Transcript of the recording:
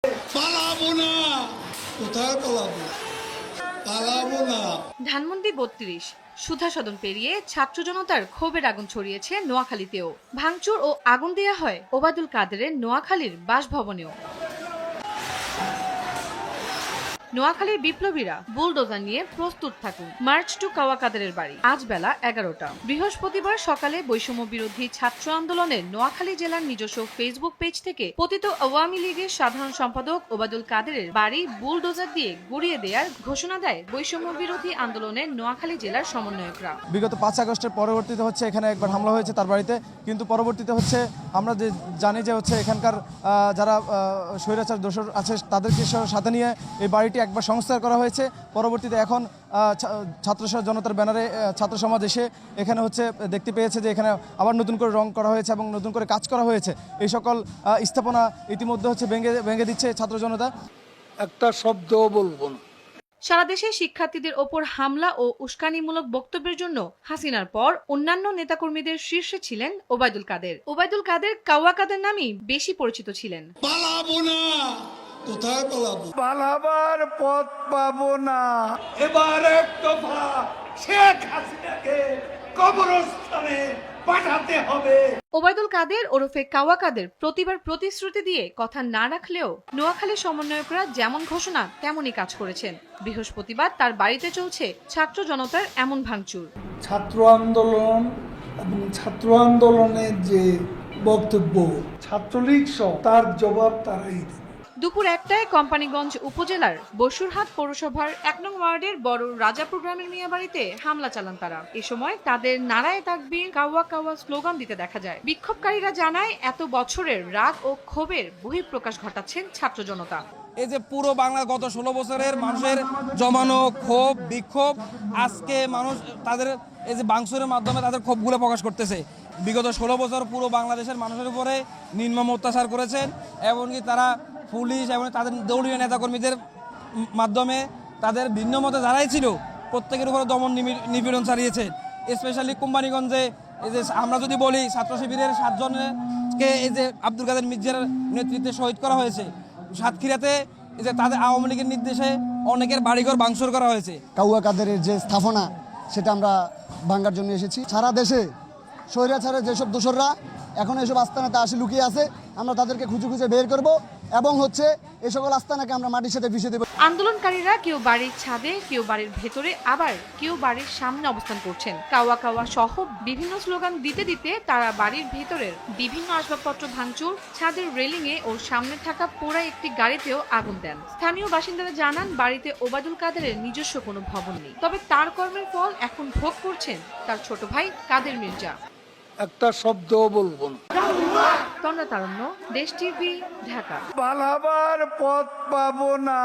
পালাবো না, কোথায় পালাবো, পালাবো না। ধানমন্ডি ৩২ সুধা সদন পেরিয়ে ছাত্র জনতার ক্ষোভের আগুন ছড়িয়েছে নোয়াখালীতেও। ভাঙচুর ও আগুন দেয়া হয় ওবায়দুল কাদেরের নোয়াখালীর বাসভবনেও। নোয়াখালীর বিপ্লবীরা বুলডোজার নিয়ে প্রস্তুত থাকুন, মার্চ টু কাওয়া কাদেরের বাড়ি। আজ বেলা ১১টা। বৃহস্পতিবার সকালে বৈষম্য বিরোধী ছাত্র আন্দোলনের নোয়াখালী জেলার নিজস্ব ফেসবুক পেজ থেকে পতিত আওয়ামী লীগের সাধারণ সম্পাদক ওবায়দুল কাদেরের বাড়ি বুলডোজার দিয়ে গুড়িয়ে দেওয়ার ঘোষণা দেয় বৈষম্য বিরোধী আন্দোলনের নোয়াখালী জেলার সমন্বয়করা। বিগত ৫ আগস্টের পরবর্তীতে হচ্ছে এখানে একবার হামলা হয়েছে তার বাড়িতে, কিন্তু পরবর্তীতে হচ্ছে আমরা যে জানি যে হচ্ছে এখানকার যারা স্বৈরাচার দোসর আছে তাদেরকে সাথে নিয়ে এই বাড়িটি একবার সংস্কার করা হয়েছে। পরবর্তীতে এখন ছাত্র জনতার ব্যানারে ছাত্র সমাজ এসে এখানে হচ্ছে দেখতে পেয়েছে যে এখানে আবার নতুন করে রং করা হয়েছে এবং নতুন করে কাজ করা হয়েছে। এই সকল স্থাপনা ইতিমধ্যে হচ্ছে ভেঙে দিচ্ছে ছাত্র জনতা। একটা শব্দও বলবো না। সারা দেশে শিক্ষার্থীদের ওপর হামলা ও উস্কানিমূলক বক্তব্যের জন্য হাসিনার পর অন্যান্য নেতাকর্মীদের শীর্ষে ছিলেন ওবায়দুল কাদের। ওবায়দুল কাদের কাওয়া কাদের নামেই বেশি পরিচিত ছিলেন। পালাবো না, কোথায় পালাবো, পালাবার পথ পাবো না। এবার এক দফা শেখ হাসিনাকে কবরস্থানে পাঠাতে হবে। ওবায়দুল কাদের ওরফে কাওয়া কাদের প্রতিবার প্রতিশ্রুতি দিয়ে কথা না রাখলেও নোয়াখালী সমন্বয়করা যেমন ঘোষণা তেমনই কাজ করেছেন। বৃহস্পতিবার তার বাড়িতে চলছে ছাত্র জনতার এমন ভাঙচুর। ছাত্র আন্দোলন এবং ছাত্র আন্দোলনের যে বক্তব্য, ছাত্রলীগ সহ তার জবাব তারাই দেবে। দুপুর ১টায় কোম্পানিগঞ্জ উপজেলার বসুরহাট পৌরসভার ১ নং ওয়ার্ডের বড় রাজাপুর গ্রামের মিয়াবাড়িতে হামলা চালান তারা। এ সময় তাদের নারায়ে তাকবীর কাওয়া কাওয়া স্লোগান দিতে দেখা যায়। বিক্ষোভকারীরা জানায় এত বছরের রাগ ও ক্ষোভের বহিঃপ্রকাশ ঘটাচ্ছেন ছাত্র জনতা। এই যে পুরো বাংলা গত ১৬ বছরের মানুষের জমানো ক্ষোভ বিক্ষোভ, আজকে মানুষ তাদের এই যে ভাঙচুরের মাধ্যমে তাদের ক্ষোভগুলো প্রকাশ করতেছে। বিগত ১৬ বছর পুরো বাংলাদেশের মানুষের উপরে নির্মম অত্যাচার করেছেন, এমনকি তারা পুলিশ এবং তাদের দলীয় নেতাকর্মীদের মাধ্যমে তাদের ভিন্ন মতে যারাই ছিল প্রত্যেকের উপরে দমন নিপীড়ন চালিয়েছে। স্পেশালি কোম্পানিগঞ্জে এই যে আমরা যদি বলি ছাত্র শিবিরের ৭ জনকে এই যে আব্দুল কাদের মির্জার নেতৃত্বে শহীদ করা হয়েছে। সাতক্ষীরাতে এই যে তাদের আওয়ামী লীগের নির্দেশে অনেকের বাড়িঘর ভাঙচুর করা হয়েছে। কাওয়া কাদেরের যে স্থাপনা সেটা আমরা ভাঙার জন্য এসেছি। সারা দেশে স্বৈরাচারের যেসব দোসররা এখন এসব আস্তানাতে আসে লুকিয়ে আছে, আমরা তাদেরকে খুঁজে খুঁজে বের করব এবং হচ্ছে এই সকল আস্তানাকে আমরা মাটির সাথে মিশিয়ে দেব। আন্দোলনকারীরা কেউ বাড়ির ছাদে, কেউ বাড়ির ভেতরে, আবার কেউ বাড়ির সামনে অবস্থান করছেন। কাওয়া কাওয়া সহ বিভিন্ন স্লোগান দিতে দিতে তারা বাড়ির ভেতরের বিভিন্ন আসবাবপত্র ভাঙচুর, ছাদের রেলিংয়ে ও সামনে থাকা পোড়া একটি গাড়িতেও আগুন দেন। স্থানীয় বাসিন্দারা জানান বাড়িতে ওবায়দুল কাদেরের নিজস্ব কোনো ভবন নেই, তবে তার কর্মের ফল এখন ভোগ করছেন তার ছোট ভাই কাদের মির্জা। একটা শব্দও বলবো না। তন্দ্রা তারণ্য, দেশ টিভি, ঢাকা। পালাবার পথ পাবো না।